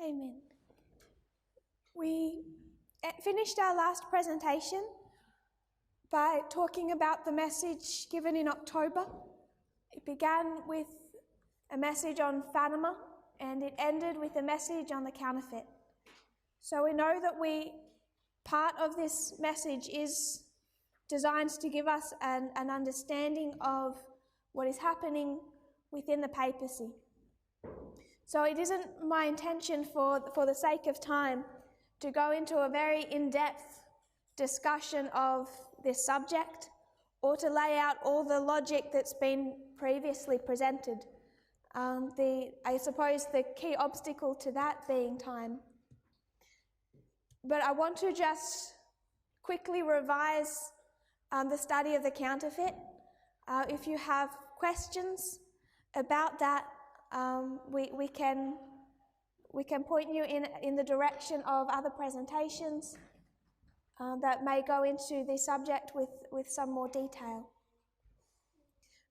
Amen. We finished our last presentation by talking about the message given in October. It began with a message on Fatima and it ended with a message on the counterfeit. So we know that part of this message is designed to give us an understanding of what is happening within the papacy. So it isn't my intention for the sake of time to go into a very in-depth discussion of this subject or to lay out all the logic that's been previously presented. I suppose the key obstacle to that being time. But I want to just quickly revise the study of the counterfeit. If you have questions about that, we can point you in the direction of other presentations that may go into the subject with some more detail.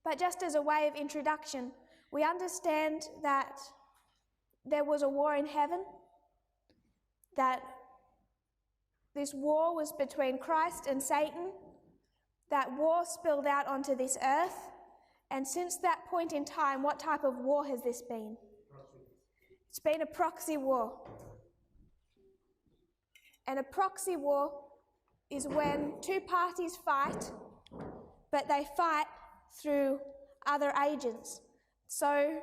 But just as a way of introduction, we understand that there was a war in heaven, that this war was between Christ and Satan. That war spilled out onto this earth. And since that point in time, what type of war has this been? It's been a proxy war. And a proxy war is when two parties fight, but they fight through other agents. So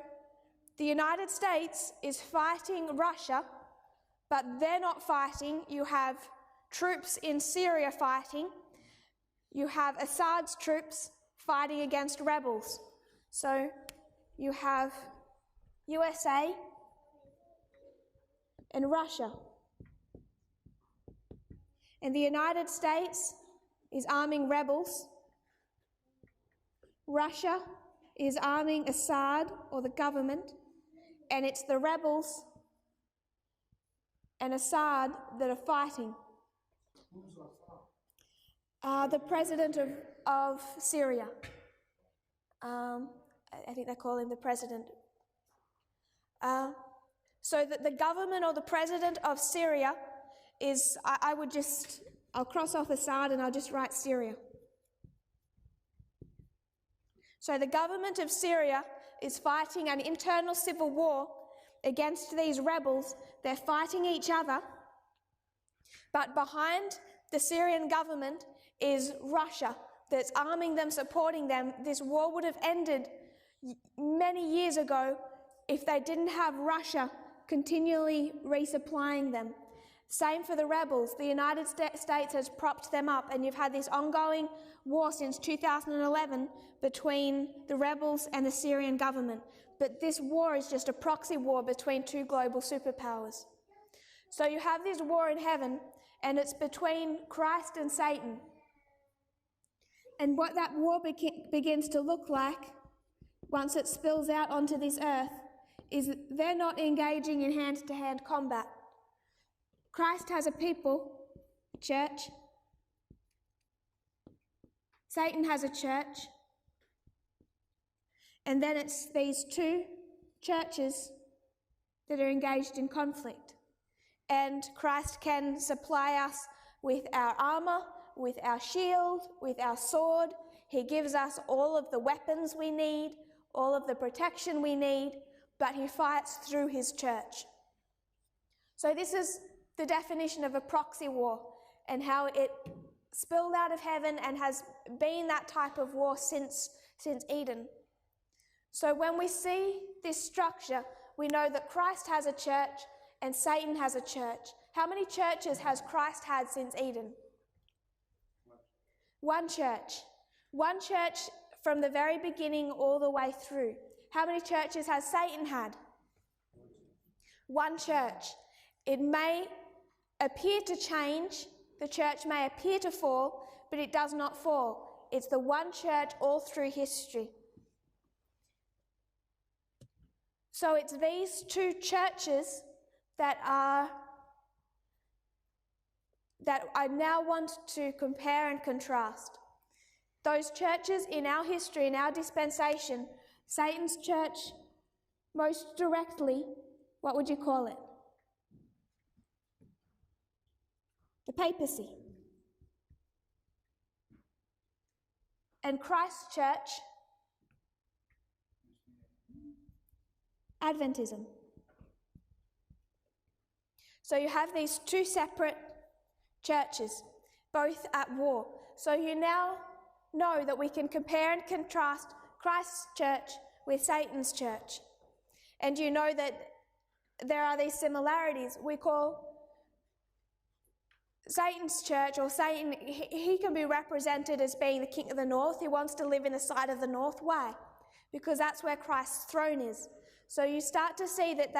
the United States is fighting Russia, but they're not fighting. You have troops in Syria fighting. You have Assad's troops fighting against rebels. So you have USA and Russia. And the United States is arming rebels. Russia is arming Assad or the government, and it's the rebels and Assad that are fighting. Who's Assad? The president of Syria. I think they call him the president. So that the government or the president of Syria is, I'll cross off Assad and I'll just write Syria. So the government of Syria is fighting an internal civil war against these rebels. They're fighting each other. But behind the Syrian government is Russia that's arming them, supporting them. This war would have ended many years ago if they didn't have Russia continually resupplying them. Same for the rebels. The United States has propped them up, and you've had this ongoing war since 2011 between the rebels and the Syrian government. But this war is just a proxy war between two global superpowers. So you have this war in heaven, and it's between Christ and Satan. And what that war begins to look like, once it spills out onto this earth, is they're not engaging in hand-to-hand combat. Christ has a people, a church. Satan has a church. And then it's these two churches that are engaged in conflict. And Christ can supply us with our armour, with our shield, with our sword. He gives us all of the weapons we need, all of the protection we need, but he fights through his church. So this is the definition of a proxy war and how it spilled out of heaven and has been that type of war since Eden. So when we see this structure, we know that Christ has a church and Satan has a church. How many churches has Christ had since Eden? One church. One church from the very beginning all the way through. How many churches has Satan had? One church. It may appear to change, the church may appear to fall, but it does not fall. It's the one church all through history. So it's these two churches that I now want to compare and contrast. Those churches in our history, in our dispensation, Satan's church, most directly, what would you call it? the papacy. And Christ's church, Adventism. So you have these two separate churches, both at war. So you now know that we can compare and contrast Christ's church with Satan's church. And you know that there are these similarities. We call Satan's church, or Satan, he can be represented as being the king of the north. He wants to live in the side of the north. Why? Because that's where Christ's throne is. So you start to see that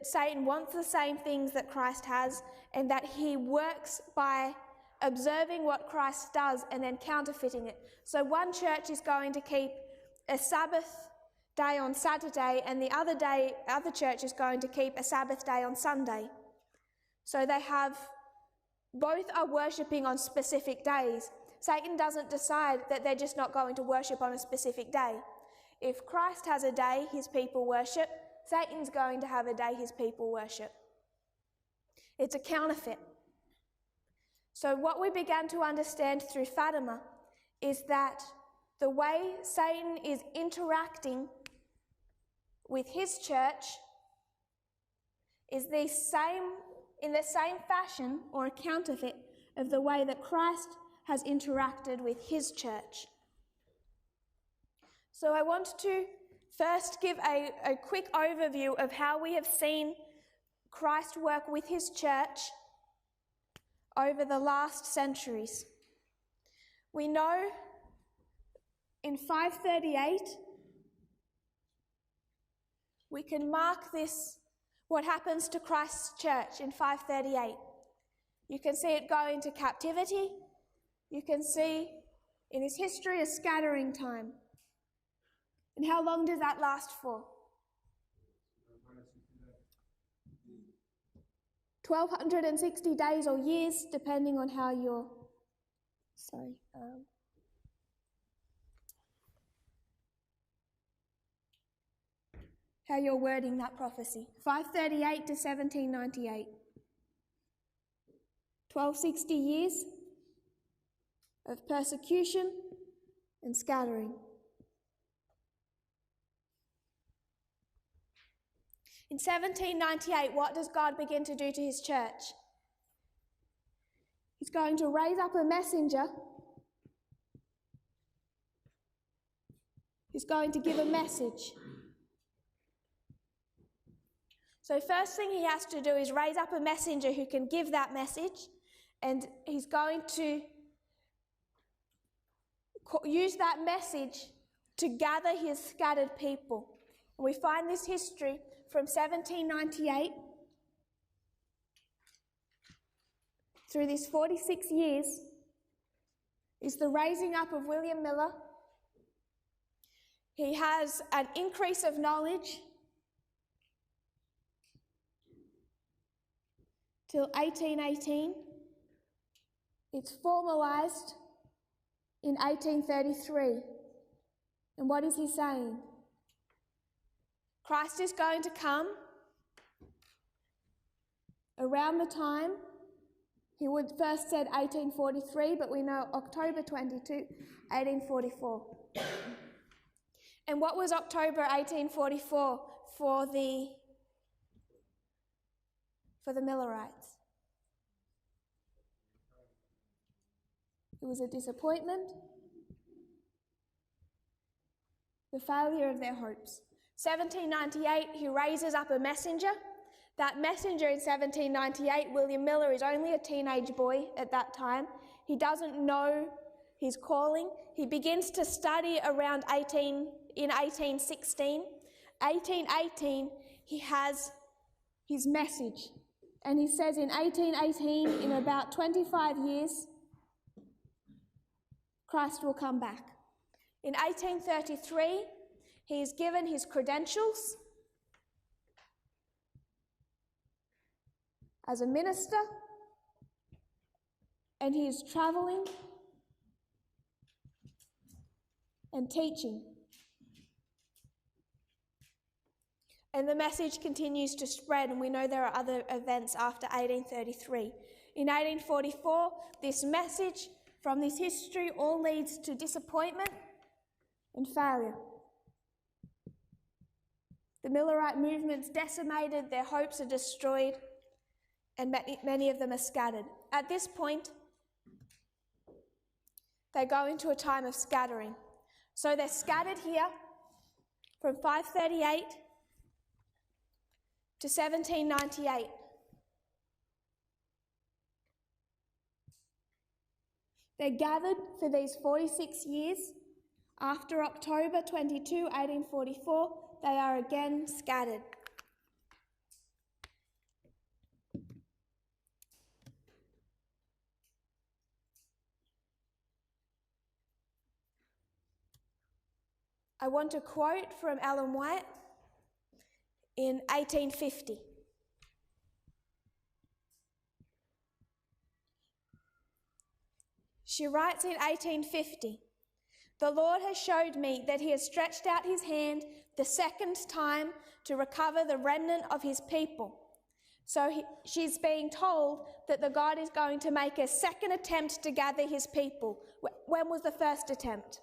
Satan wants the same things that Christ has, and that he works by observing what Christ does and then counterfeiting it. So one church is going to keep a Sabbath day on Saturday, and the other church is going to keep a Sabbath day on Sunday. So both are worshipping on specific days. Satan doesn't decide that they're just not going to worship on a specific day. If Christ has a day his people worship, Satan's going to have a day his people worship. It's a counterfeit. So what we began to understand through Fatima is that the way Satan is interacting with his church is in the same fashion, or a counterfeit, of the way that Christ has interacted with his church. So I want to first give a quick overview of how we have seen Christ work with his church over the last centuries. We know in 538 we can mark this, what happens to Christ's church in 538. You can see it go into captivity. You can see in its history a scattering time. And how long does that last for? 1,260 days or years, depending on how you're... how you're wording that prophecy. 538 to 1798. 1,260 years of persecution and scattering. In 1798, what does God begin to do to his church? He's going to raise up a messenger. He's going to give a message. So first thing he has to do is raise up a messenger who can give that message, and he's going to use that message to gather his scattered people. And we find this history from 1798 through these 46 years is the raising up of William Miller. He has an increase of knowledge till 1818. It's formalised in 1833. And what is he saying? Christ is going to come around the time, he would first said 1843, but we know October 22, 1844. And what was October 1844 for the Millerites? It was a disappointment, the failure of their hopes. 1798, he raises up a messenger. That messenger in 1798, William Miller, is only a teenage boy at that time. He doesn't know his calling. He begins to study around 1816. 1818, he has his message. And he says in 1818, in about 25 years, Christ will come back. In 1833, he is given his credentials as a minister, and he is travelling and teaching. And the message continues to spread, and we know there are other events after 1833. In 1844, this message from this history all leads to disappointment and failure. The Millerite movement's decimated, their hopes are destroyed, and many of them are scattered. At this point, they go into a time of scattering. So they're scattered here from 538 to 1798. They're gathered for these 46 years. After October 22, 1844, they are again scattered. I want to quote from Ellen White in 1850. She writes in 1850, "The Lord has showed me that he has stretched out his hand the second time to recover the remnant of his people." So she's being told that the God is going to make a second attempt to gather his people. When was the first attempt?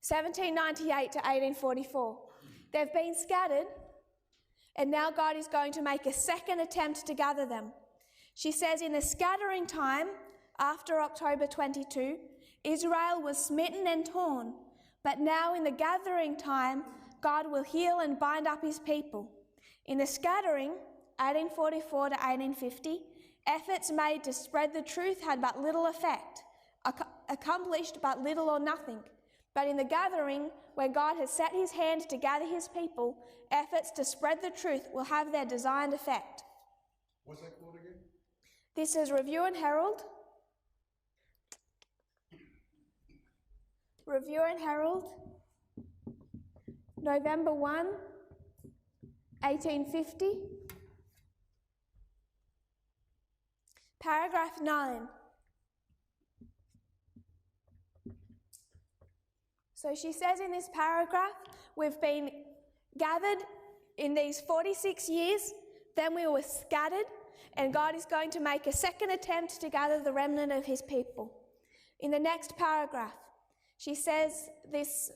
1798 to 1844. They've been scattered, and now God is going to make a second attempt to gather them. She says, in the scattering time, after October 22, Israel was smitten and torn, but now in the gathering time, God will heal and bind up his people. In the scattering, 1844 to 1850, efforts made to spread the truth had but little effect, accomplished but little or nothing. But in the gathering, where God has set his hand to gather his people, efforts to spread the truth will have their designed effect. What's that quote again? This is Review and Herald. Review and Herald, November 1, 1850. Paragraph 9. So she says in this paragraph, we've been gathered in these 46 years, then we were scattered, and God is going to make a second attempt to gather the remnant of his people. In the next paragraph, she says this,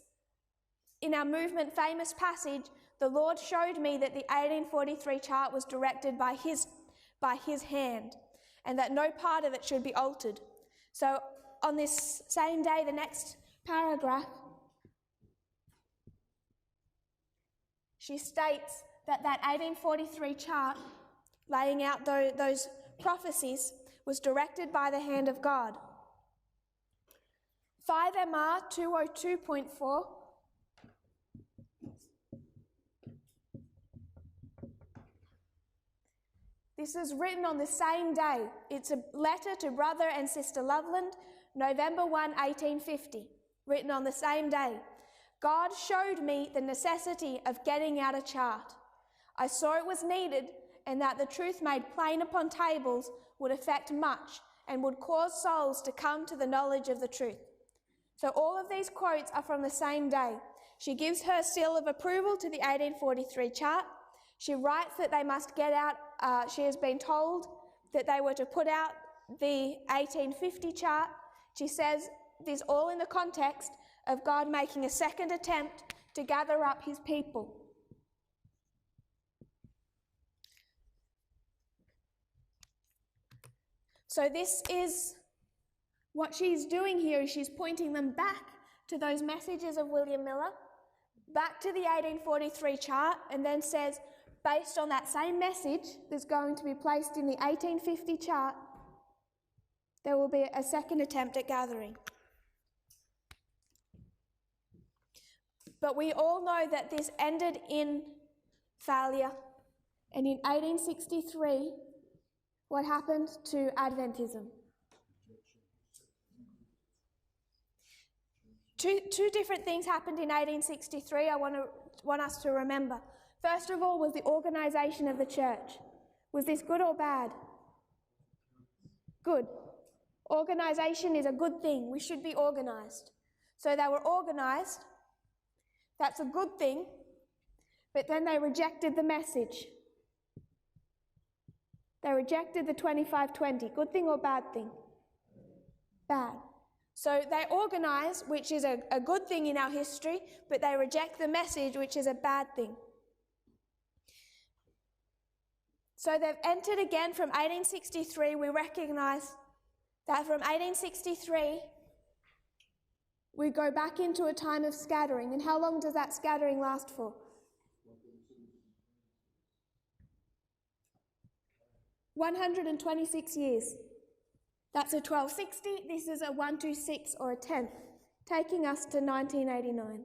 in our movement famous passage, the Lord showed me that the 1843 chart was directed by his hand, and that no part of it should be altered. So on this same day, the next paragraph, she states that 1843 chart, laying out those prophecies, was directed by the hand of God. 5 MR 202.4. This is written on the same day. It's a letter to Brother and Sister Loveland, November 1, 1850, written on the same day. God showed me the necessity of getting out a chart. I saw it was needed, and that the truth made plain upon tables would affect much and would cause souls to come to the knowledge of the truth. So all of these quotes are from the same day. She gives her seal of approval to the 1843 chart. She writes that they must get out, she has been told that they were to put out the 1850 chart. She says this all in the context of God making a second attempt to gather up his people. So this is what she's doing here, is she's pointing them back to those messages of William Miller, back to the 1843 chart, and then says, based on that same message that's going to be placed in the 1850 chart, there will be a second attempt at gathering. But we all know that this ended in failure. And in 1863, what happened to Adventism? Two different things happened in 1863 I want us to remember. First of all was the organisation of the church. Was this good or bad? Good. Organisation is a good thing. We should be organised. So they were organised. That's a good thing. But then they rejected the message. They rejected the 25-20. Good thing or bad thing? Bad. So they organize, which is a good thing in our history, but they reject the message, which is a bad thing. So they've entered again from 1863. We recognize that from 1863, we go back into a time of scattering. And how long does that scattering last for? 126 years. That's a 1260. This is a 126 or a tenth, taking us to 1989.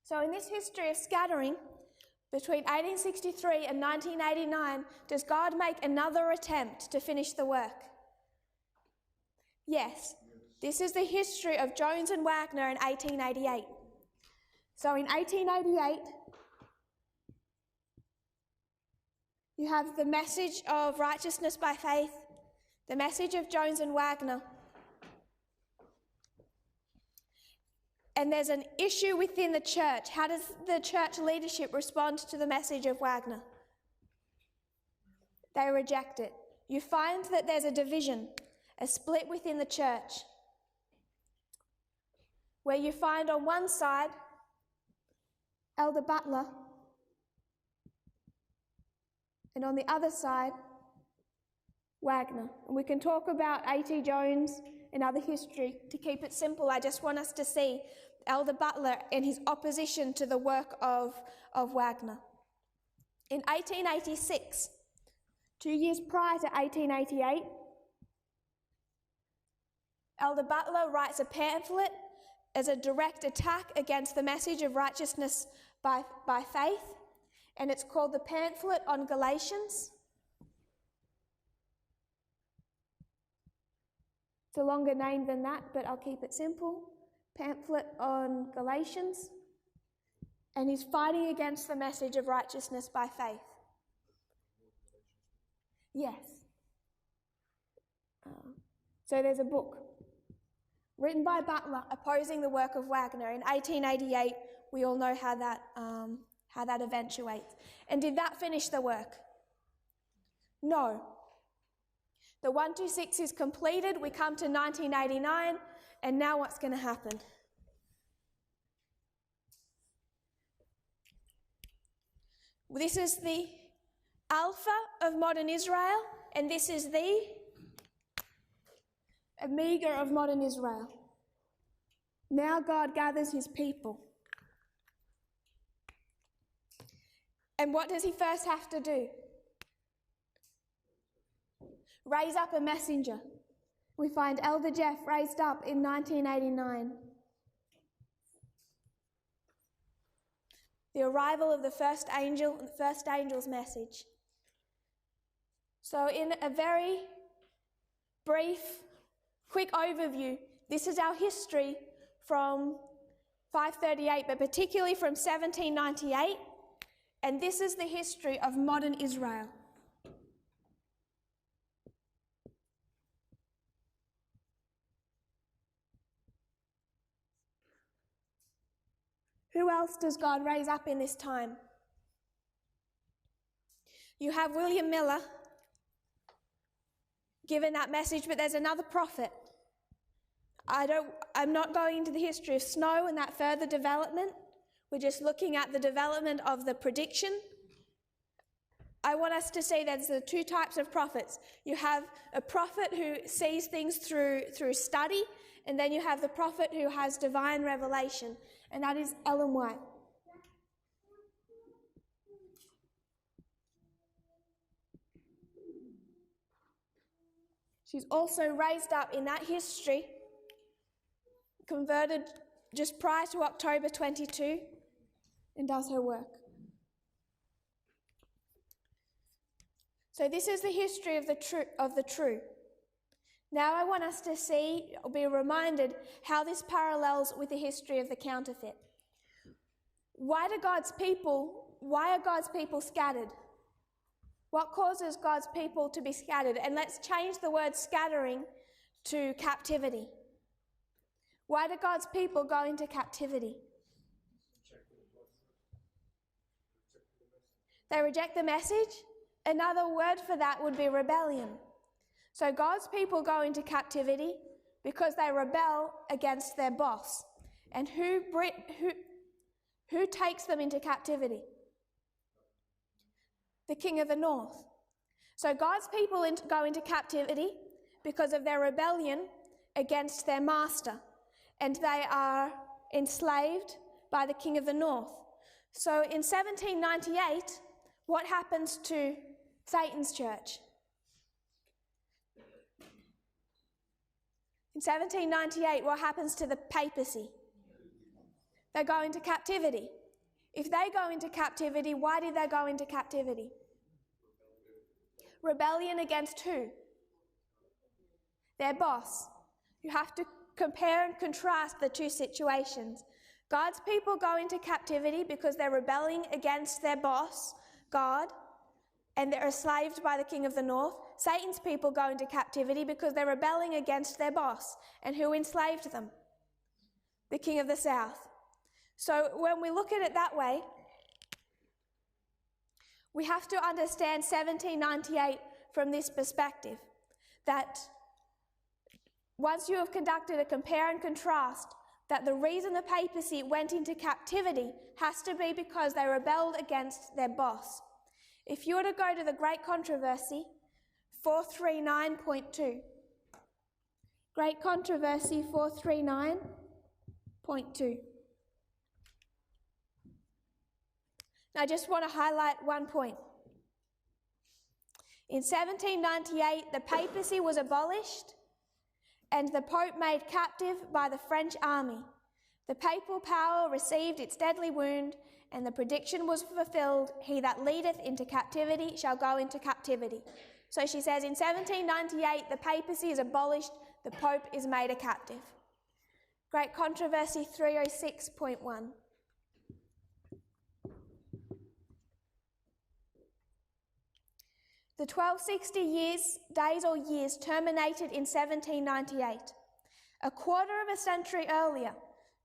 So in this history of scattering, between 1863 and 1989, does God make another attempt to finish the work? Yes. This is the history of Jones and Wagner in 1888. So in 1888, you have the message of righteousness by faith, the message of Jones and Wagner. And there's an issue within the church. How does the church leadership respond to the message of Wagner? They reject it. You find that there's a division, a split within the church, where you find on one side Elder Butler, and on the other side, Wagner. And we can talk about A.T. Jones and other history. To keep it simple, I just want us to see Elder Butler and his opposition to the work of Wagner. In 1886, 2 years prior to 1888, Elder Butler writes a pamphlet as a direct attack against the message of righteousness by faith, and it's called the Pamphlet on Galatians. It's a longer name than that, but I'll keep it simple. Pamphlet on Galatians. And he's fighting against the message of righteousness by faith. Yes. So there's a book written by Butler opposing the work of Wagner. In 1888, we all know how that eventuates. And did that finish the work? No. The 126 is completed. We come to 1989, and now what's going to happen? This is the Alpha of modern Israel, and this is the Omega of modern Israel. Now God gathers his people. And what does he first have to do? Raise up a messenger. We find Elder Jeff raised up in 1989. The arrival of the first angel, the first angel's message. So in a very brief, quick overview, this is our history from 538, but particularly from 1798, and this is the history of modern Israel. Who else does God raise up in this time? You have William Miller given that message, but there's another prophet. I'm not going into the history of Snow and that further development. We're just looking at the development of the prediction. I want us to see there's the two types of prophets. You have a prophet who sees things through study, and then you have the prophet who has divine revelation, and that is Ellen White. She's also raised up in that history, converted just prior to October 22, and does her work. So this is the history of the true. Now I want us to see, or be reminded, how this parallels with the history of the counterfeit. Why are God's people scattered? What causes God's people to be scattered? And let's change the word scattering to captivity. Why do God's people go into captivity? They reject the message. Another word for that would be rebellion. So God's people go into captivity because they rebel against their boss. And who takes them into captivity? The king of the north. So God's people go into captivity because of their rebellion against their master, and they are enslaved by the king of the north. So in 1798, what happens to Satan's church? In 1798, what happens to the papacy? They go into captivity. If they go into captivity, why did they go into captivity? Rebellion against who? Their boss. You have to compare and contrast the two situations. God's people go into captivity because they're rebelling against their boss, God, and they're enslaved by the king of the north. Satan's people go into captivity because they're rebelling against their boss. And who enslaved them? The king of the south. So when we look at it that way, we have to understand 1798 from this perspective, that once you have conducted a compare and contrast, that the reason the papacy went into captivity has to be because they rebelled against their boss. If you were to go to the Great Controversy, 439.2. Great Controversy 439.2. Now, I just want to highlight one point. In 1798, the papacy was abolished and the Pope made captive by the French army. The papal power received its deadly wound, and the prediction was fulfilled, he that leadeth into captivity shall go into captivity. So she says in 1798, the papacy is abolished, the Pope is made a captive. Great Controversy 306.1. The 1260 days or years terminated in 1798. A quarter of a century earlier,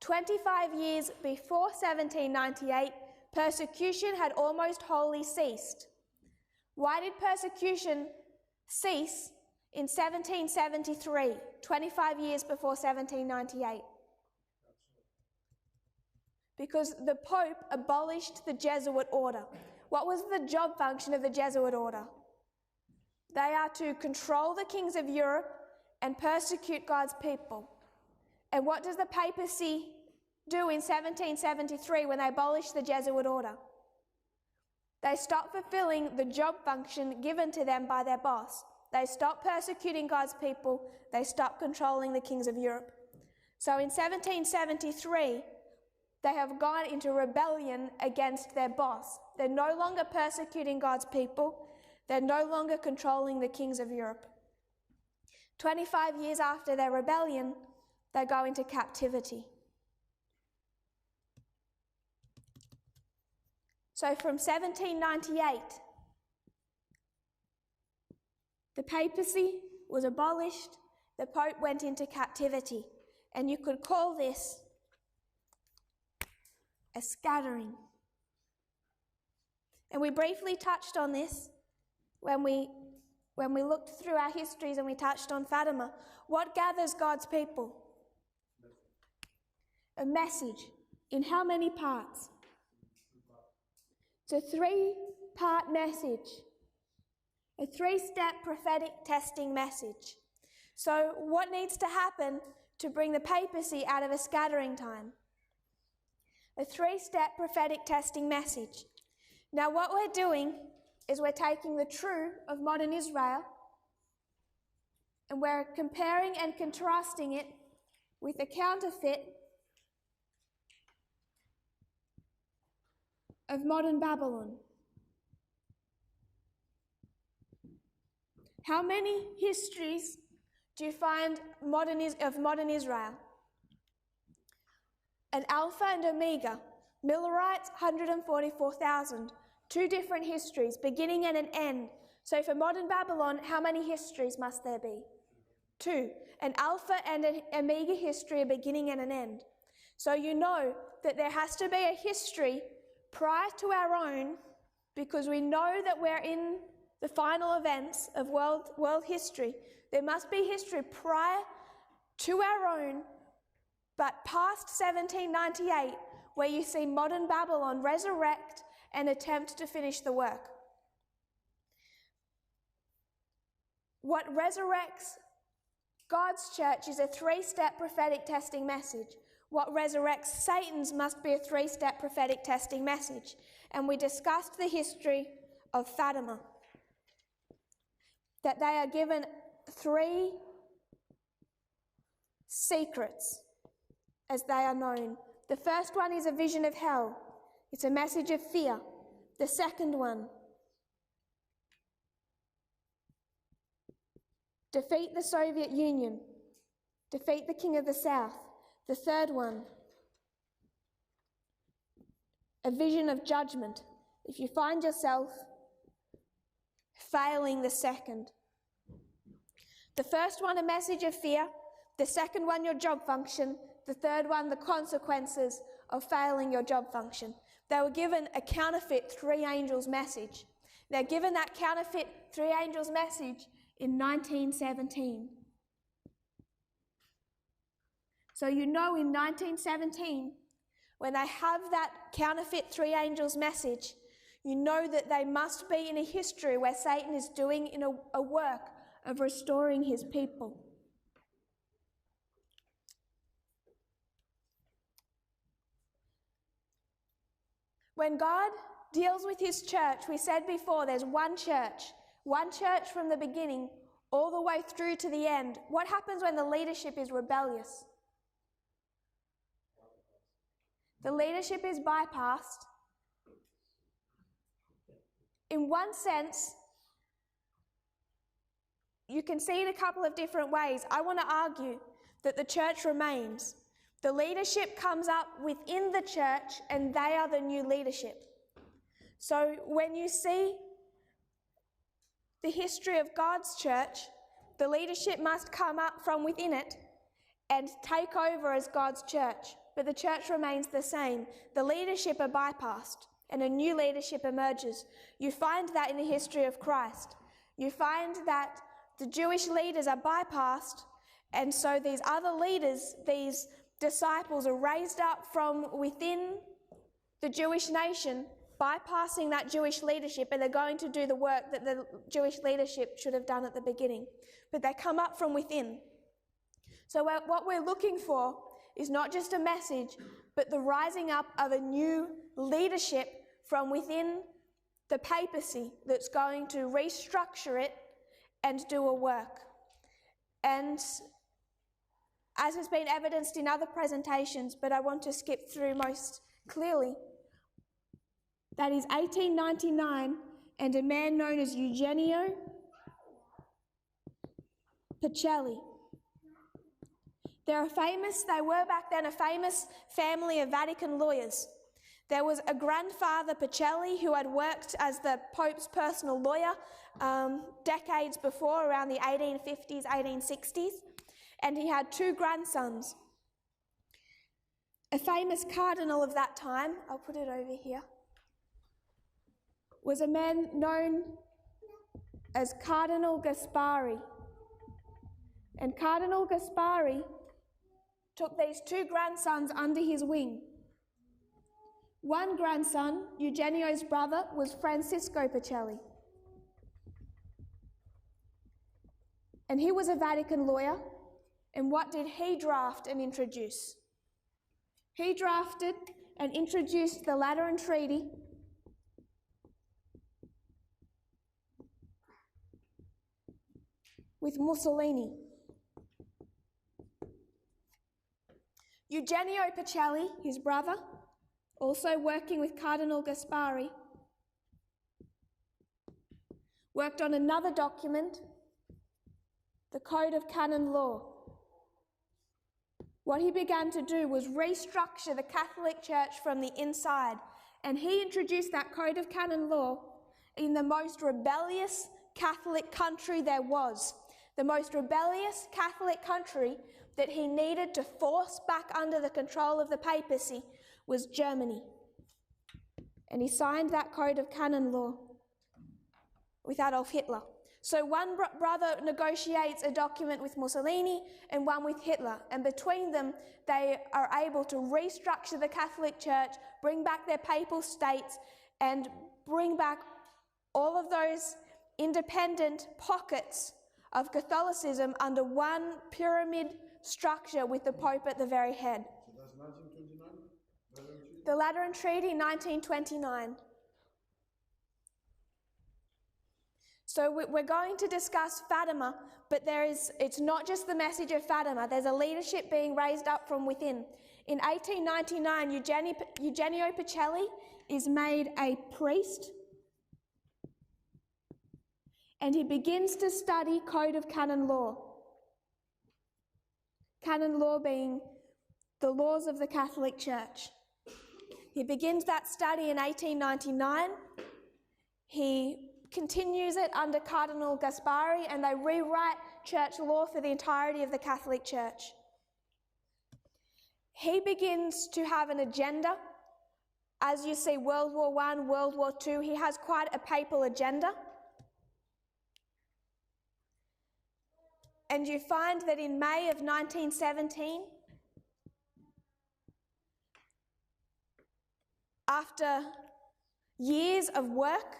25 years before 1798, persecution had almost wholly ceased. Why did persecution cease in 1773, 25 years before 1798? Because the Pope abolished the Jesuit order. What was the job function of the Jesuit order? They are to control the kings of Europe and persecute God's people. And what does the papacy do in 1773 when they abolish the Jesuit order? They stop fulfilling the job function given to them by their boss. They stop persecuting God's people. They stop controlling the kings of Europe. So in 1773, they have gone into rebellion against their boss. They're no longer persecuting God's people. They're no longer controlling the kings of Europe. 25 years after their rebellion, they go into captivity. So from 1798, the papacy was abolished, the Pope went into captivity, and you could call this a scattering. And we briefly touched on this when we looked through our histories and we touched on Fatima. What gathers God's people? A message. In how many parts? It's a 3-part message. A 3-step prophetic testing message. So what needs to happen to bring the papacy out of a scattering time? A 3-step prophetic testing message. Now what we're doing is we're taking the true of modern Israel and we're comparing and contrasting it with a counterfeit of modern Babylon. How many histories do you find of modern Israel? An Alpha and Omega, Millerites, 144,000. 2 different histories, beginning and an end. So for modern Babylon, how many histories must there be? 2. An Alpha and an Omega history, a beginning and an end. So you know that there has to be a history prior to our own because we know that we're in the final events of world history. There must be history prior to our own, but past 1798, where you see modern Babylon resurrect and attempt to finish the work. What resurrects God's church is a 3-step prophetic testing message. What resurrects Satan's must be a 3-step prophetic testing message. And we discussed the history of Fatima, that they are given 3 secrets as they are known. The first one is a vision of hell. It's a message of fear. The second one, defeat the Soviet Union, defeat the King of the South. The third one, a vision of judgment. If you find yourself failing the second. The first one, a message of fear. The second one, your job function. The third one, the consequences of failing your job function. They were given a counterfeit 3 angels message. They're given that counterfeit 3 angels message in 1917. So you know in 1917, when they have that counterfeit 3 angels message, you know that they must be in a history where Satan is doing a work of restoring his people. When God deals with his church, we said before, there's one church from the beginning all the way through to the end. What happens when the leadership is rebellious? The leadership is bypassed. In one sense, you can see it a couple of different ways. I want to argue that the church remains. The leadership comes up within the church and they are the new leadership. So when you see the history of God's church, the leadership must come up from within it and take over as God's church. But the church remains the same. The leadership are bypassed and a new leadership emerges. You find that in the history of Christ. You find that the Jewish leaders are bypassed, and so these other leaders, these disciples, are raised up from within the Jewish nation, bypassing that Jewish leadership, and they're going to do the work that the Jewish leadership should have done at the beginning. But they come up from within. So what we're looking for is not just a message, but the rising up of a new leadership from within the papacy that's going to restructure it and do a work. And as has been evidenced in other presentations, but I want to skip through most clearly, that is 1899, and a man known as Eugenio Pacelli. They were back then a famous family of Vatican lawyers. There was a grandfather, Pacelli, who had worked as the Pope's personal lawyer decades before, around the 1850s, 1860s, and he had 2 grandsons. A famous cardinal of that time, I'll put it over here, was a man known as Cardinal Gaspari. And Cardinal Gaspari took these 2 grandsons under his wing. One grandson, Eugenio's brother, was Francisco Pacelli. And he was a Vatican lawyer. And what did he draft and introduce? He drafted and introduced the Lateran Treaty, with Mussolini. Eugenio Pacelli, his brother, also working with Cardinal Gaspari, worked on another document, the Code of Canon Law. What he began to do was restructure the Catholic Church from the inside, and he introduced that Code of Canon Law in the most rebellious Catholic country there was. The most rebellious Catholic country that he needed to force back under the control of the papacy was Germany. And he signed that code of canon law with Adolf Hitler. So one brother negotiates a document with Mussolini and one with Hitler, and between them they are able to restructure the Catholic Church, bring back their papal states, and bring back all of those independent pockets of Catholicism under one pyramid structure with the Pope at the very head. So that's 1929? The Lateran Treaty, 1929. So we're going to discuss Fatima, but it's not just the message of Fatima. There's a leadership being raised up from within. In 1899, Eugenio Pacelli is made a priest, and he begins to study Code of Canon Law. Canon law being the laws of the Catholic Church. He begins that study in 1899. He continues it under Cardinal Gaspari, and they rewrite church law for the entirety of the Catholic Church. He begins to have an agenda. As you see, World War I, World War II, he has quite a papal agenda. And you find that in May of 1917, after years of work,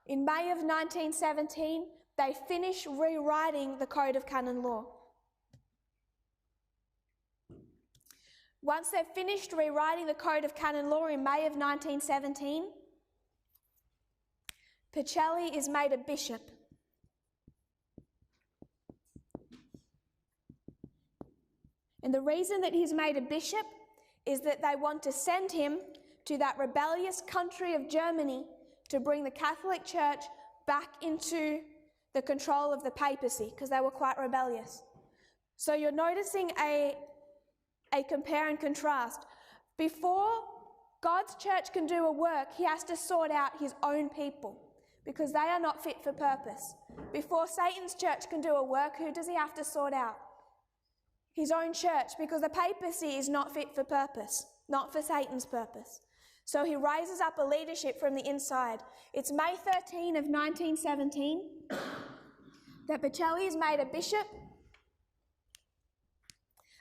in May of 1917, they finish rewriting the Code of Canon Law. Once they've finished rewriting the Code of Canon Law in May of 1917, Pacelli is made a bishop. And the reason that he's made a bishop is that they want to send him to that rebellious country of Germany to bring the Catholic Church back into the control of the papacy, because they were quite rebellious. So you're noticing a compare and contrast. Before God's church can do a work, he has to sort out his own people, because they are not fit for purpose. Before Satan's church can do a work, who does he have to sort out? His own church, because the papacy is not fit for purpose, not for Satan's purpose. So he raises up a leadership from the inside. It's May 13 of 1917 that Pacelli is made a bishop.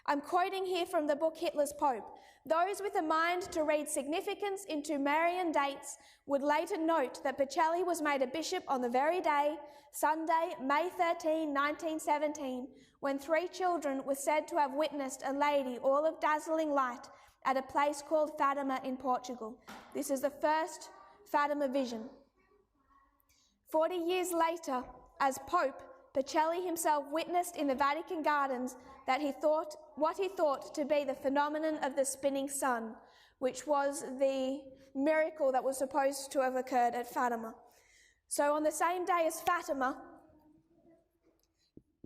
I'm quoting here from the book Hitler's Pope. Those with a mind to read significance into Marian dates would later note that Pacelli was made a bishop on the very day, Sunday, May 13, 1917, when 3 children were said to have witnessed a lady all of dazzling light at a place called Fatima in Portugal. This is the first Fatima vision. 40 years later, as Pope, Pacelli himself witnessed in the Vatican gardens that what he thought to be the phenomenon of the spinning sun, which was the miracle that was supposed to have occurred at Fatima. So on the same day as Fatima,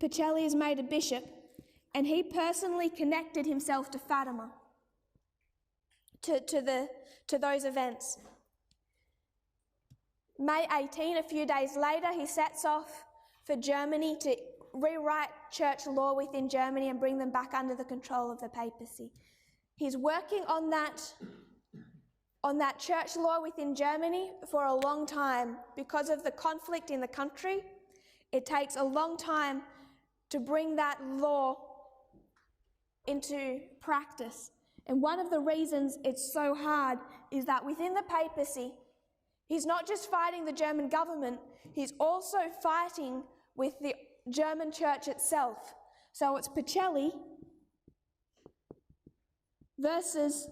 Pacelli is made a bishop, and he personally connected himself to Fatima, to those events. May 18, a few days later, he sets off for Germany to rewrite church law within Germany and bring them back under the control of the papacy. He's working on that church law within Germany for a long time. Because of the conflict in the country, it takes a long time to bring that law into practice. And one of the reasons it's so hard is that within the papacy, he's not just fighting the German government, he's also fighting with the German church itself. So it's Pacelli versus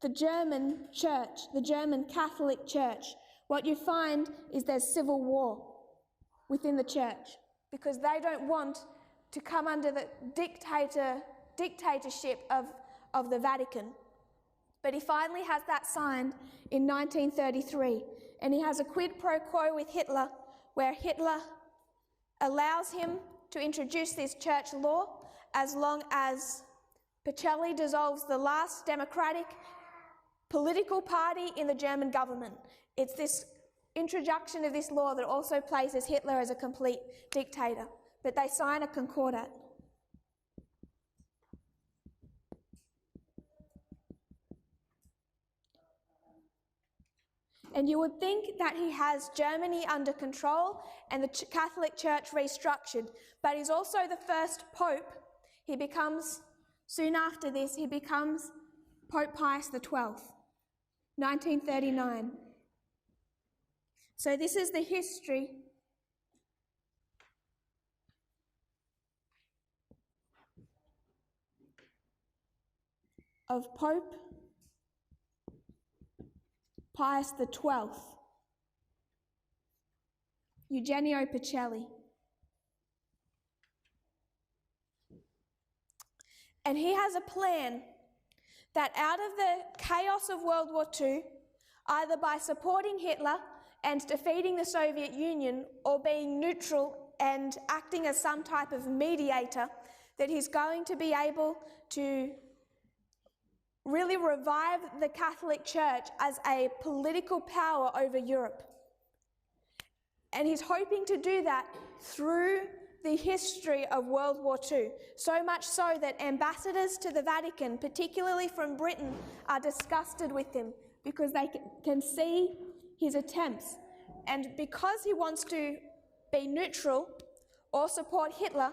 the German church, the German Catholic Church. What you find is there's civil war within the church because they don't want to come under the dictatorship of the Vatican. But he finally has that signed in 1933, and he has a quid pro quo with Hitler, where Hitler allows him to introduce this church law as long as Pacelli dissolves the last democratic political party in the German government. It's this introduction of this law that also places Hitler as a complete dictator, but they sign a concordat. And you would think that he has Germany under control and the Catholic Church restructured, but he's also the first pope. He becomes, soon after this, he becomes Pope Pius XII, 1939. So this is the history of Pope Pius XII, Eugenio Pacelli. And he has a plan that out of the chaos of World War II, either by supporting Hitler and defeating the Soviet Union or being neutral and acting as some type of mediator, that he's going to be able to really revive the Catholic Church as a political power over Europe. And he's hoping to do that through the history of World War II, so much so that ambassadors to the Vatican, particularly from Britain, are disgusted with him because they can see his attempts. And because he wants to be neutral or support Hitler,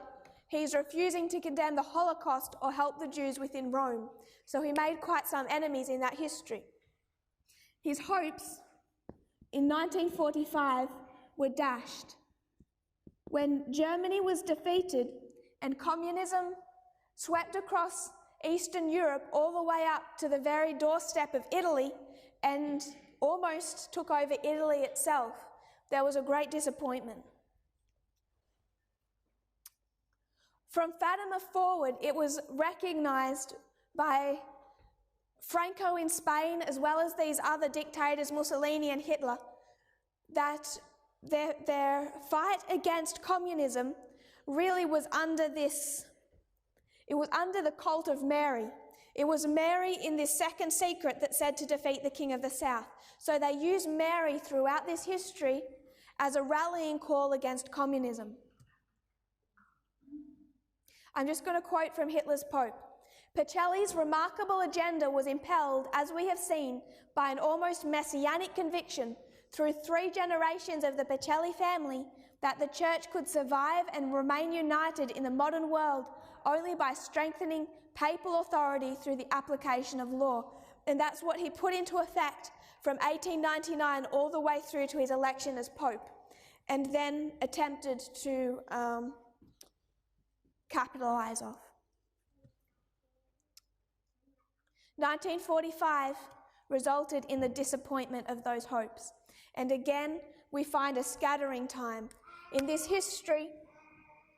he's refusing to condemn the Holocaust or help the Jews within Rome. So he made quite some enemies in that history. His hopes in 1945 were dashed when Germany was defeated and communism swept across Eastern Europe all the way up to the very doorstep of Italy and almost took over Italy itself. There was a great disappointment. From Fatima forward, it was recognized by Franco in Spain, as well as these other dictators, Mussolini and Hitler, that their fight against communism really was under this, it was under the cult of Mary. It was Mary in this second secret that said to defeat the King of the South. So they used Mary throughout this history as a rallying call against communism. I'm just going to quote from Hitler's Pope. Pacelli's remarkable agenda was impelled, as we have seen, by an almost messianic conviction through 3 generations of the Pacelli family that the Church could survive and remain united in the modern world only by strengthening papal authority through the application of law. And that's what he put into effect from 1899 all the way through to his election as Pope, and then attempted to capitalize off. 1945 resulted in the disappointment of those hopes. And again, we find a scattering time. In this history,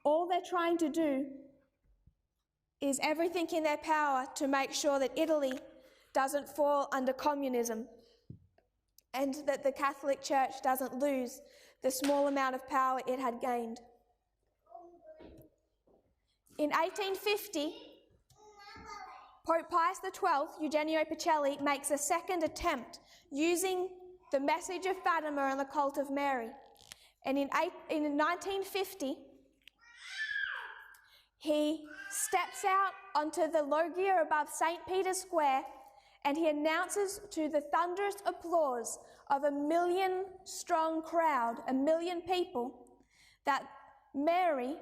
all they're trying to do is everything in their power to make sure that Italy doesn't fall under communism and that the Catholic Church doesn't lose the small amount of power it had gained. In 1850, Pope Pius XII, Eugenio Pacelli, makes a second attempt using the message of Fatima and the cult of Mary. And in 1950, he steps out onto the loggia above St. Peter's Square and he announces to the thunderous applause of a 1 million strong crowd, 1 million people, that Mary,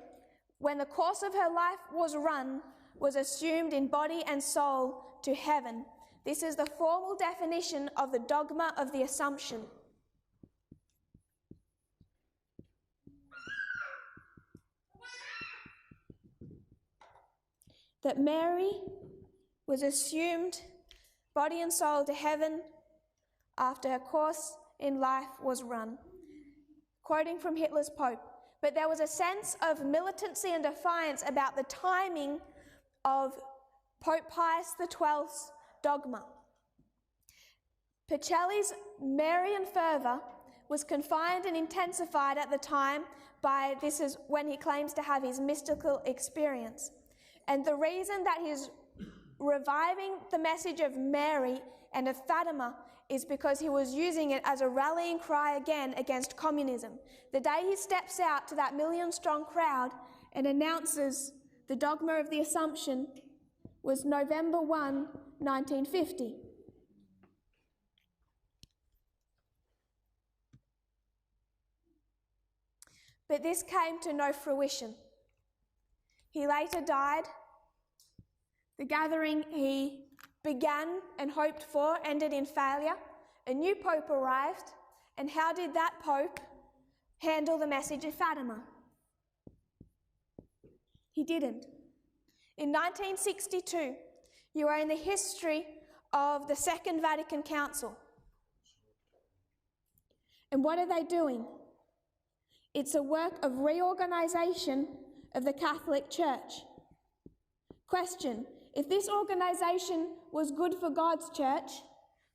when the course of her life was run, was assumed in body and soul to heaven. This is the formal definition of the dogma of the Assumption. That Mary was assumed body and soul to heaven after her course in life was run. Quoting from Hitler's Pope, but there was a sense of militancy and defiance about the timing of Pope Pius XII's dogma. Pacelli's Marian fervour was confined and intensified at the time by, this is when he claims to have his mystical experience. And the reason that he's reviving the message of Mary and of Fatima is because he was using it as a rallying cry again against communism. The day he steps out to that 1 million strong crowd and announces the dogma of the Assumption was November 1, 1950. But this came to no fruition. He later died. The gathering he began and hoped for ended in failure. A new pope arrived, and how did that pope handle the message of Fatima? He didn't. In 1962, you are in the history of the Second Vatican Council. And what are they doing? It's a work of reorganization of the Catholic Church. Question: if this organization was good for God's church,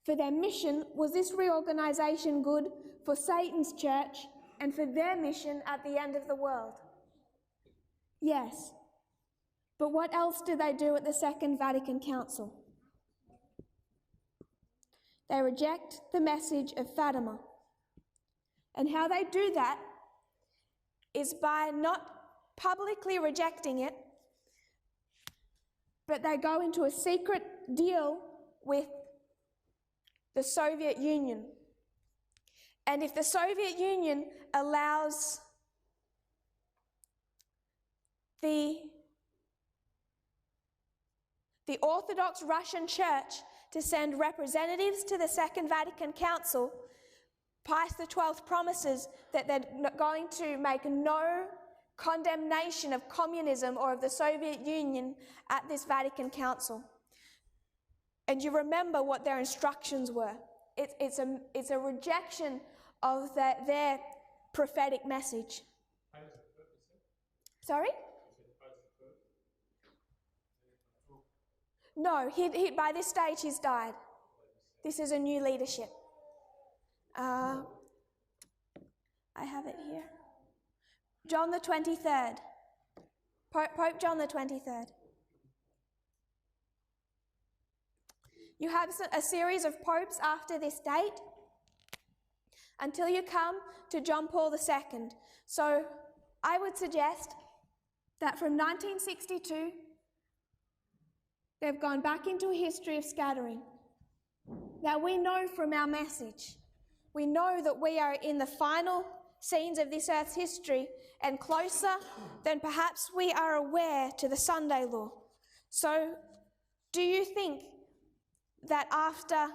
for their mission, was this reorganization good for Satan's church and for their mission at the end of the world? Yes. But what else do they do at the Second Vatican Council? They reject the message of Fatima. And how they do that is by not publicly rejecting it, but they go into a secret deal with the Soviet Union. And if the Soviet Union allows the Orthodox Russian Church to send representatives to the Second Vatican Council, Pius XII promises that they're going to make no condemnation of communism or of the Soviet Union at this Vatican Council. And you remember what their instructions were. It's a rejection of their prophetic message. Sorry? No, by this stage he's died. This is a new leadership. I have it here. John the 23rd. Pope John the 23rd. You have a series of popes after this date until you come to John Paul II. So I would suggest that from 1962, they've gone back into a history of scattering. Now we know from our message, we know that we are in the final scenes of this earth's history and closer than perhaps we are aware to the Sunday law. So do you think that after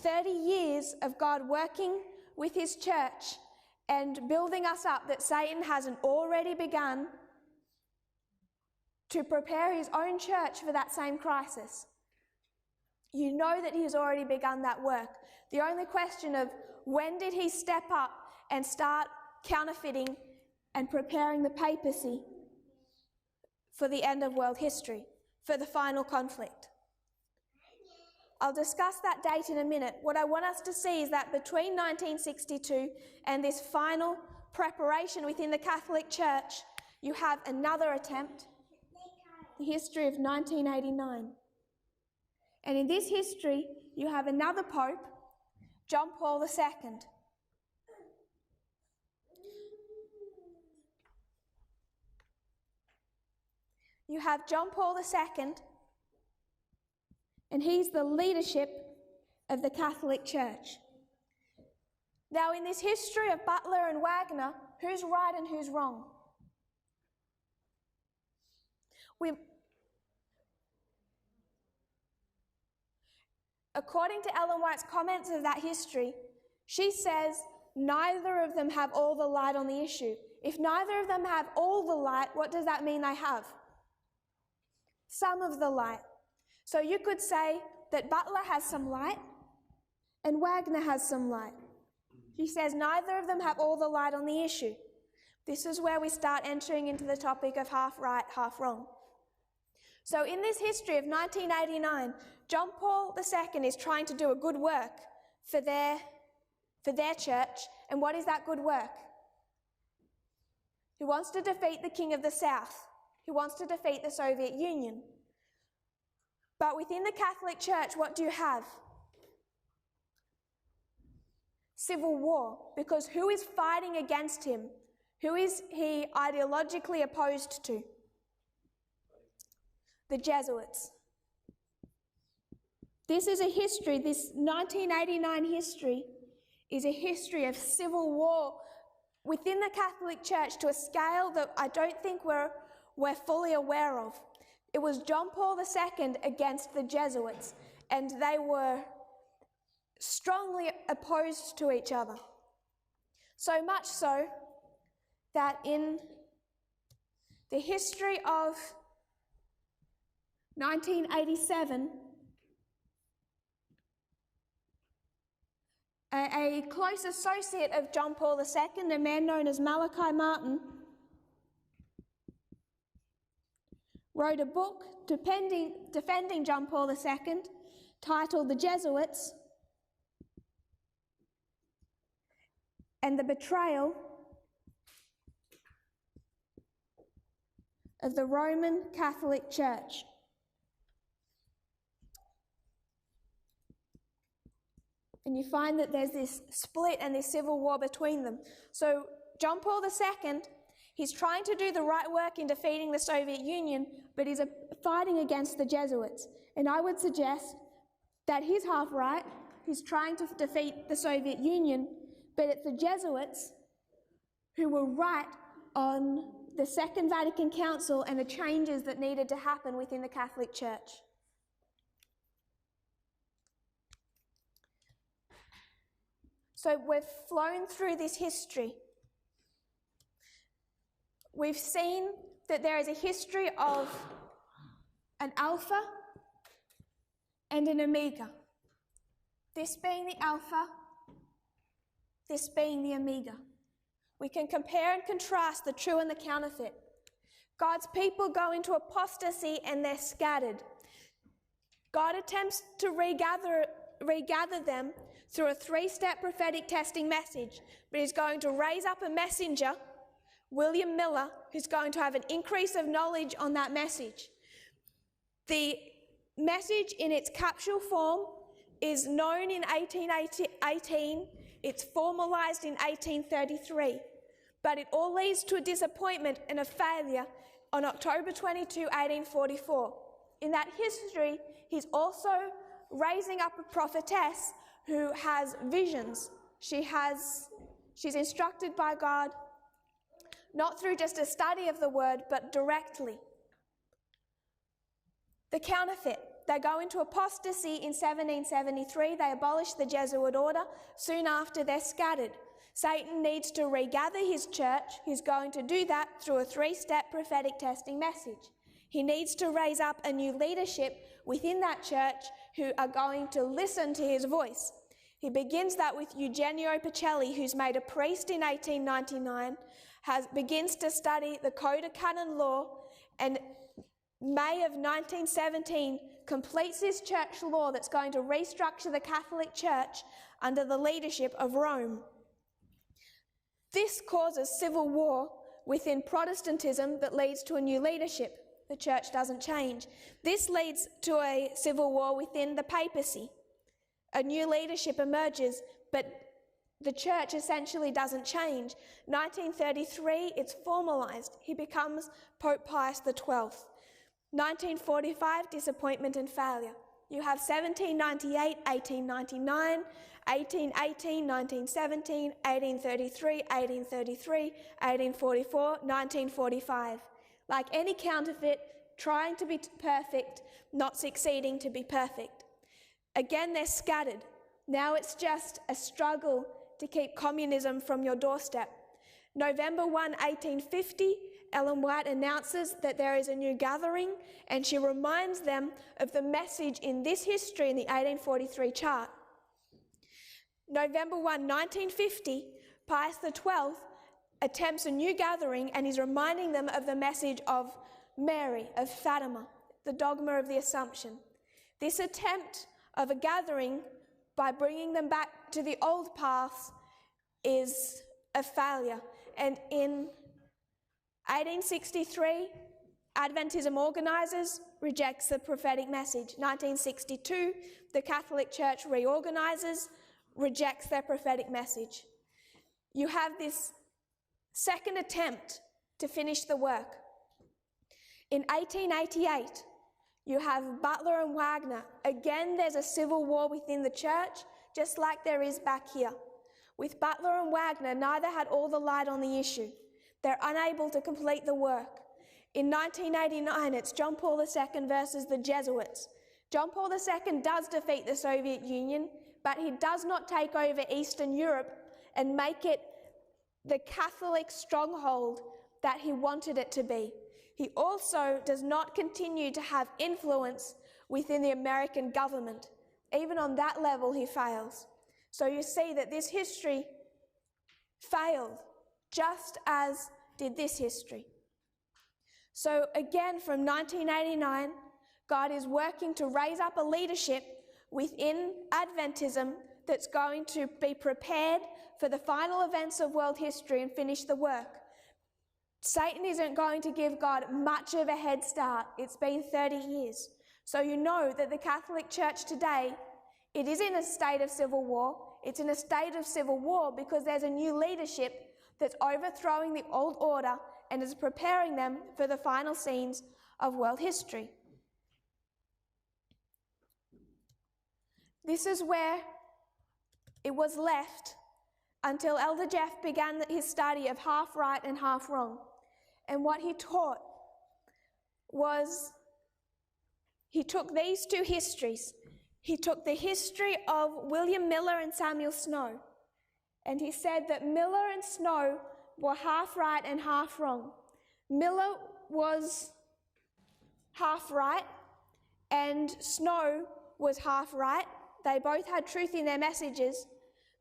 30 years of God working with his church and building us up, that Satan hasn't already begun to prepare his own church for that same crisis? You know that he has already begun that work. The only question of when did he step up and start counterfeiting and preparing the papacy for the end of world history, for the final conflict. I'll discuss that date in a minute. What I want us to see is that between 1962 and this final preparation within the Catholic Church, you have another attempt, the history of 1989. And in this history, you have another Pope, John Paul II. You have John Paul II, and he's the leadership of the Catholic Church. Now, in this history of Butler and Wagner, who's right and who's wrong? According to Ellen White's comments of that history, she says neither of them have all the light on the issue. If neither of them have all the light, what does that mean they have? Some of the light. So you could say that Butler has some light and Wagner has some light. She says neither of them have all the light on the issue. This is where we start entering into the topic of half right, half wrong. So in this history of 1989, John Paul II is trying to do a good work for their church. And what is that good work? He wants to defeat the King of the South. He wants to defeat the Soviet Union. But within the Catholic Church, what do you have? Civil war. Because who is fighting against him? Who is he ideologically opposed to? The Jesuits. This is a history, this 1989 history is a history of civil war within the Catholic Church to a scale that I don't think we're fully aware of. It was John Paul II against the Jesuits, and they were strongly opposed to each other. So much so that in the history of 1987, a close associate of John Paul II, a man known as Malachi Martin, wrote a book defending John Paul II titled The Jesuits and the Betrayal of the Roman Catholic Church. And you find that there's this split and this civil war between them. So John Paul II, he's trying to do the right work in defeating the Soviet Union, but he's fighting against the Jesuits. And I would suggest that he's half right. He's trying to defeat the Soviet Union, but it's the Jesuits who were right on the Second Vatican Council and the changes that needed to happen within the Catholic Church. So we've flown through this history. We've seen that there is a history of an alpha and an omega. This being the alpha, this being the omega. We can compare and contrast the true and the counterfeit. God's people go into apostasy and they're scattered. God attempts to regather them through a 3-step prophetic testing message, but he's going to raise up a messenger, William Miller, who's going to have an increase of knowledge on that message. The message in its capsule form is known in 1818, it's formalised in 1833, but it all leads to a disappointment and a failure on October 22, 1844. In that history, he's also raising up a prophetess who has visions. She's instructed by God, not through just a study of the word, but directly. The counterfeit. They go into apostasy in 1773. They abolish the Jesuit order. Soon after, they're scattered. Satan needs to regather his church. He's going to do that through a 3-step prophetic testing message. He needs to raise up a new leadership within that church who are going to listen to his voice. He begins that with Eugenio Pacelli, who's made a priest in 1899, begins to study the Code of Canon Law, and May of 1917 completes this church law that's going to restructure the Catholic Church under the leadership of Rome. This causes civil war within Protestantism that leads to a new leadership. The church doesn't change. This leads to a civil war within the papacy. A new leadership emerges, but the church essentially doesn't change. 1933, it's formalised. He becomes Pope Pius XII. 1945, disappointment and failure. You have 1798, 1899, 1818, 1917, 1833, 1833, 1844, 1945. Like any counterfeit, trying to be perfect, not succeeding to be perfect. Again, they're scattered. Now it's just a struggle to keep communism from your doorstep. November 1, 1850, Ellen White announces that there is a new gathering, and she reminds them of the message in this history in the 1843 chart. November 1, 1950, Pius XII attempts a new gathering, and he's reminding them of the message of Mary, of Fatima, the dogma of the Assumption. This attempt of a gathering by bringing them back to the old paths is a failure. And in 1863, Adventism organises, rejects the prophetic message. 1962, the Catholic Church reorganises, rejects their prophetic message. You have this second attempt to finish the work. In 1888, you have Butler and Wagner. Again, there's a civil war within the church, just like there is back here. With Butler and Wagner, neither had all the light on the issue. They're unable to complete the work. In 1989, it's John Paul II versus the Jesuits. John Paul II does defeat the Soviet Union, but he does not take over Eastern Europe and make it the Catholic stronghold that he wanted it to be. He also does not continue to have influence within the American government. Even on that level, he fails. So you see that this history failed, just as did this history. So again, from 1989, God is working to raise up a leadership within Adventism that's going to be prepared for the final events of world history and finish the work. Satan isn't going to give God much of a head start. It's been 30 years. So you know that the Catholic Church today, it is in a state of civil war. It's in a state of civil war because there's a new leadership that's overthrowing the old order and is preparing them for the final scenes of world history. This is where it was left until Elder Jeff began his study of half right and half wrong. And what he taught was, he took these two histories. He took the history of William Miller and Samuel Snow, and he said that Miller and Snow were half right and half wrong. Miller was half right and Snow was half right. They both had truth in their messages,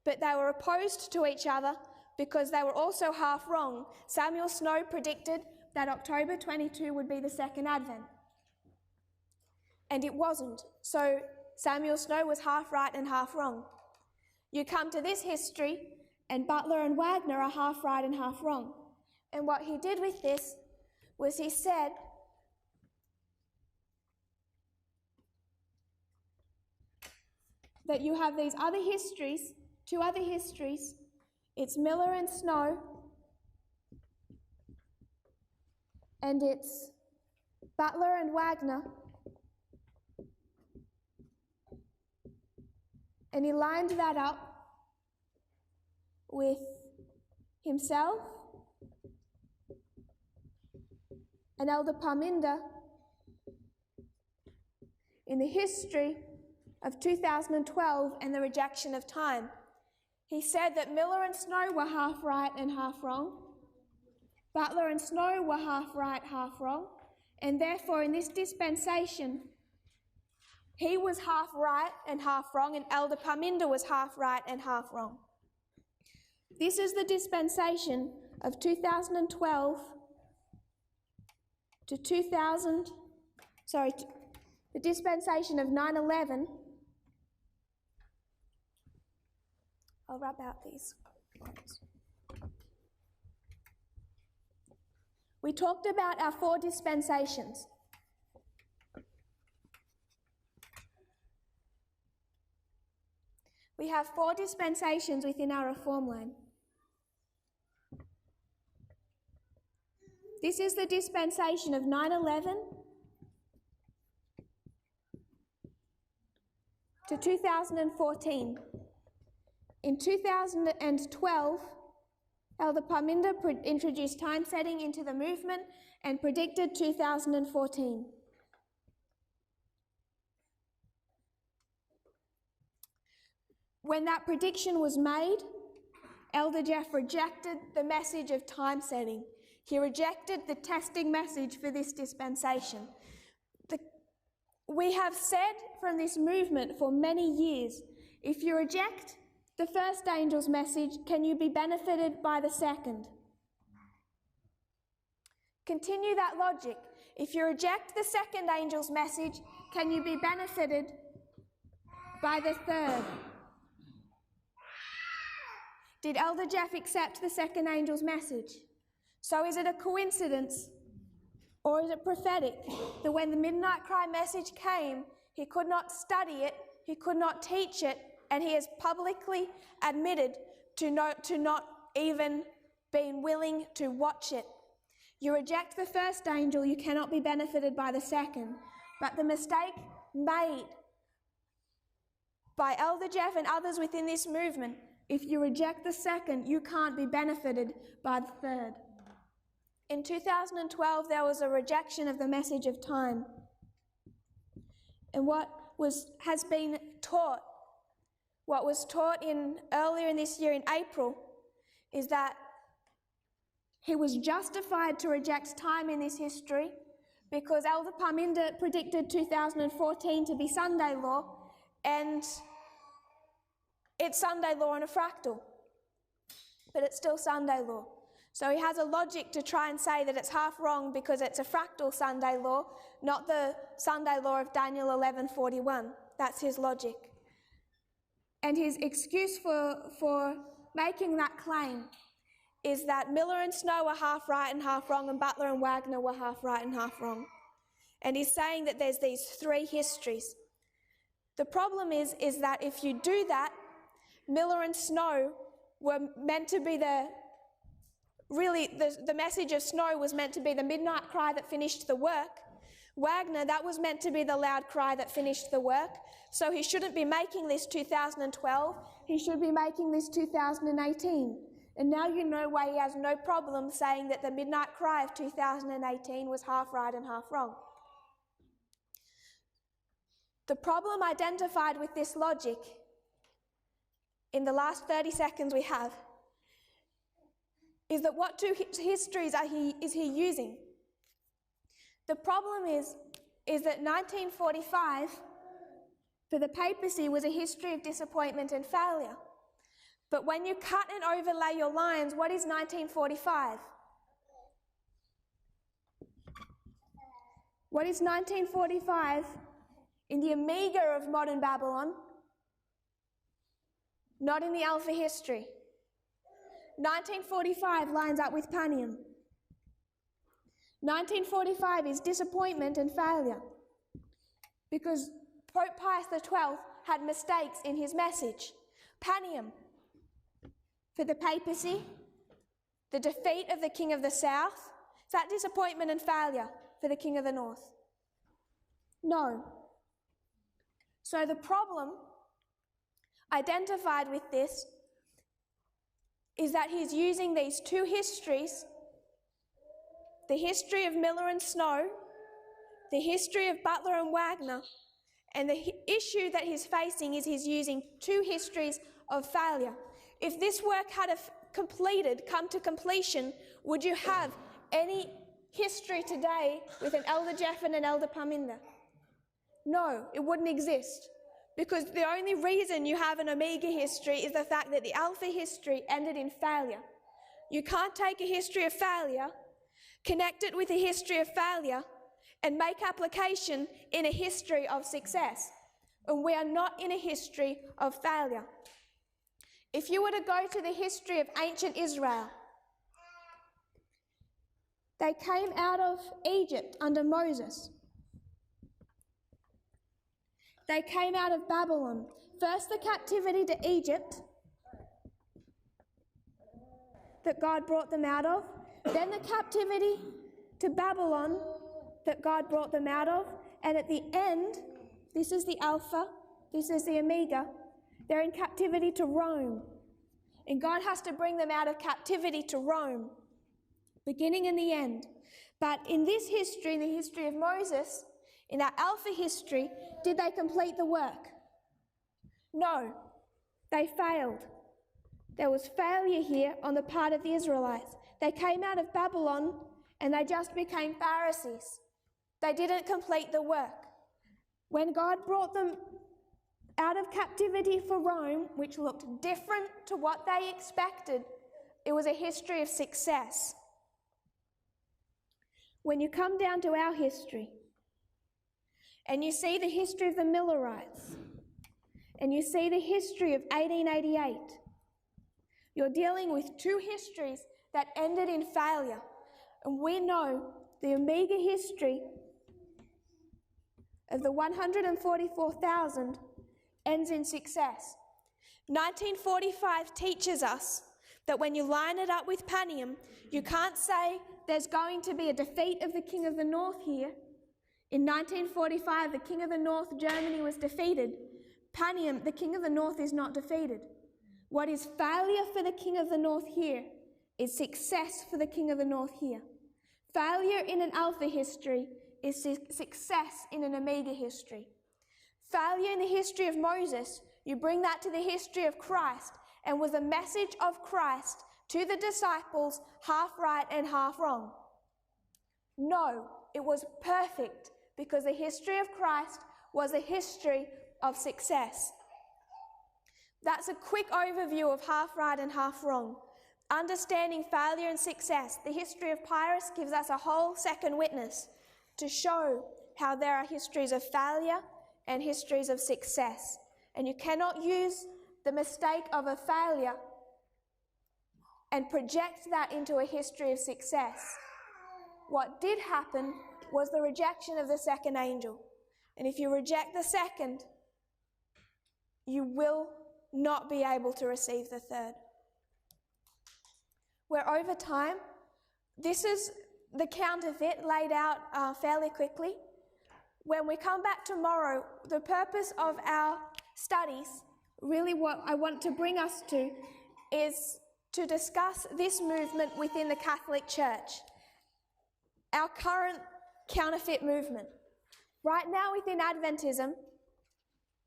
but they were opposed to each other because they were also half wrong. Samuel Snow predicted that October 22 would be the second Advent, and it wasn't. So Samuel Snow was half right and half wrong. You come to this history, and Butler and Wagner are half right and half wrong. And what he did with this was he said that you have these other histories, two other histories. It's Miller and Snow, and it's Butler and Wagner. And he lined that up with himself and Elder Parminder in the history of 2012 and the rejection of time. He said that Miller and Snow were half right and half wrong. Butler and Snow were half right, half wrong. And therefore, in this dispensation, he was half right and half wrong, and Elder Parminder was half right and half wrong. This is the dispensation of 2012 to the dispensation of 9/11. I'll rub out these quotes. We talked about our 4 dispensations. We have 4 dispensations within our reform line. This is the dispensation of 9/11 to 2014. In 2012, Elder Parminder introduced time setting into the movement and predicted 2014. When that prediction was made, Elder Jeff rejected the message of time setting. He rejected the testing message for this dispensation. We have said from this movement for many years, if you reject the first angel's message, can you be benefited by the second? Continue that logic. If you reject the second angel's message, can you be benefited by the third? Did Elder Jeff accept the second angel's message? So is it a coincidence, or is it prophetic, that when the midnight cry message came, he could not study it, he could not teach it, and he has publicly admitted to not even being willing to watch it? You reject the first angel, you cannot be benefited by the second. But the mistake made by Elder Jeff and others within this movement, If you reject the second, you can't be benefited by the third. In 2012, there was a rejection of the message of time. And what was taught earlier in this year in April is that he was justified to reject time in this history because Elder Parminder predicted 2014 to be Sunday law, and it's Sunday law on a fractal, but it's still Sunday law. So he has a logic to try and say that it's half wrong because it's a fractal Sunday law, not the Sunday law of Daniel 11:41. That's his logic. And his excuse for making that claim is that Miller and Snow were half right and half wrong, and Butler and Wagner were half right and half wrong. And he's saying that there's these three histories. The problem is that if you do that, Miller and Snow were meant to be the message of Snow was meant to be the midnight cry that finished the work. Wagner, that was meant to be the loud cry that finished the work. So he shouldn't be making this 2012, he should be making this 2018. And now you know why he has no problem saying that the midnight cry of 2018 was half right and half wrong. The problem identified with this logic in the last 30 seconds we have is that what two histories is he using? The problem is that 1945 for the papacy was a history of disappointment and failure. But when you cut and overlay your lines, what is 1945? What is 1945 in the Amiga of modern Babylon? Not in the Alpha history. 1945 lines up with Panium. 1945 is disappointment and failure because Pope Pius XII had mistakes in his message. Panium, for the papacy, the defeat of the King of the South, is that disappointment and failure for the King of the North? No. So the problem identified with this is that he's using these two histories, the history of Miller and Snow, the history of Butler and Wagner, and the issue that he's facing is he's using two histories of failure. If this work had come to completion, would you have any history today with an Elder Jeff and an Elder Parminder? No, it wouldn't exist. Because the only reason you have an Omega history is the fact that the Alpha history ended in failure. You can't take a history of failure, connect it with a history of failure, and make application in a history of success. And we are not in a history of failure. If you were to go to the history of ancient Israel, they came out of Egypt under Moses. They came out of Babylon. First the captivity to Egypt that God brought them out of, then the captivity to Babylon that God brought them out of, and at the end, this is the Alpha, this is the Omega, they're in captivity to Rome. And God has to bring them out of captivity to Rome, beginning and the end. But in this history, the history of Moses, in our Alpha history, did they complete the work? No, they failed. There was failure here on the part of the Israelites. They came out of Babylon and they just became Pharisees. They didn't complete the work. When God brought them out of captivity for Rome, which looked different to what they expected, it was a history of success. When you come down to our history, and you see the history of the Millerites, and you see the history of 1888, you're dealing with two histories that ended in failure. And we know the Omega history of the 144,000 ends in success. 1945 teaches us that when you line it up with Panium, you can't say there's going to be a defeat of the King of the North here. In 1945, the King of the North, Germany, was defeated. Panium, the King of the North, is not defeated. What is failure for the king of the north here is success for the king of the north here. Failure in an alpha history is success in an omega history. Failure in the history of Moses, you bring that to the history of Christ, and was a message of Christ to the disciples half right and half wrong. No, it was perfect because the history of Christ was a history of success. That's a quick overview of half right and half wrong. Understanding failure and success, the history of Pyrrhus gives us a whole second witness to show how there are histories of failure and histories of success. And you cannot use the mistake of a failure and project that into a history of success. What did happen was the rejection of the second angel. And if you reject the second, you will not be able to receive the third. Where over time, this is the counterfeit laid out fairly quickly. When we come back tomorrow, the purpose of our studies, really what I want to bring us to, is to discuss this movement within the Catholic Church, our current counterfeit movement. Right now within Adventism,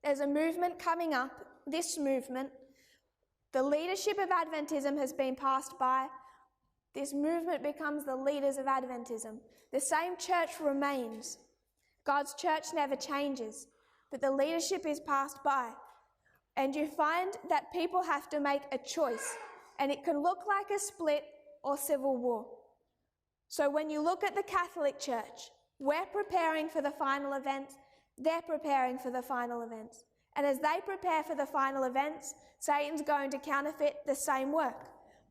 there's a movement coming up, this movement. The leadership of Adventism has been passed by. This movement becomes the leaders of Adventism. The same church remains. God's church never changes, but the leadership is passed by. And you find that people have to make a choice, and it can look like a split or civil war. So when you look at the Catholic Church, we're preparing for the final events, they're preparing for the final events. And as they prepare for the final events, Satan's going to counterfeit the same work.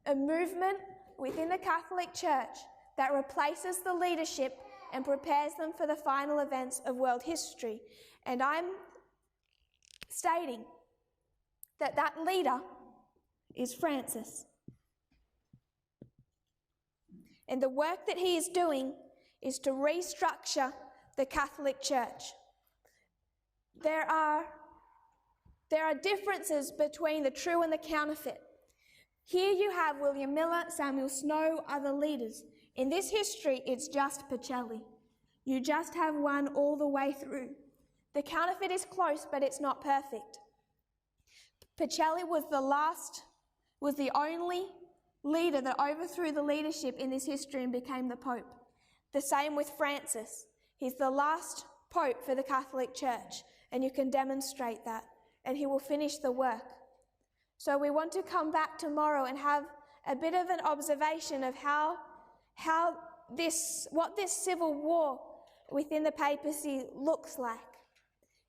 A movement within the Catholic Church that replaces the leadership and prepares them for the final events of world history. And I'm stating that that leader is Francis. And the work that he is doing is to restructure the Catholic Church. There are differences between the true and the counterfeit. Here you have William Miller, Samuel Snow, other leaders. In this history, it's just Pacelli. You just have one all the way through. The counterfeit is close, but it's not perfect. Pacelli was the only leader that overthrew the leadership in this history and became the Pope. The same with Francis. He's the last Pope for the Catholic Church, and you can demonstrate that, and he will finish the work. So we want to come back tomorrow and have a bit of an observation of what this civil war within the papacy looks like.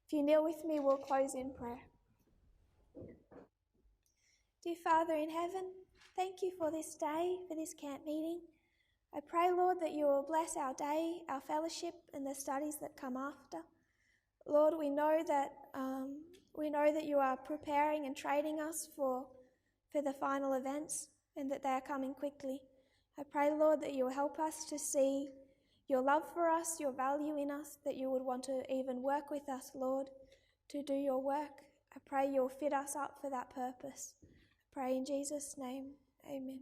If you kneel with me, we'll close in prayer. Dear Father in heaven, thank you for this day, for this camp meeting. I pray, Lord, that you will bless our day, our fellowship, and the studies that come after. Lord, we know that you are preparing and training us for the final events, and that they are coming quickly. I pray, Lord, that you will help us to see your love for us, your value in us, that you would want to even work with us, Lord, to do your work. I pray you'll fit us up for that purpose. I pray in Jesus' name, amen.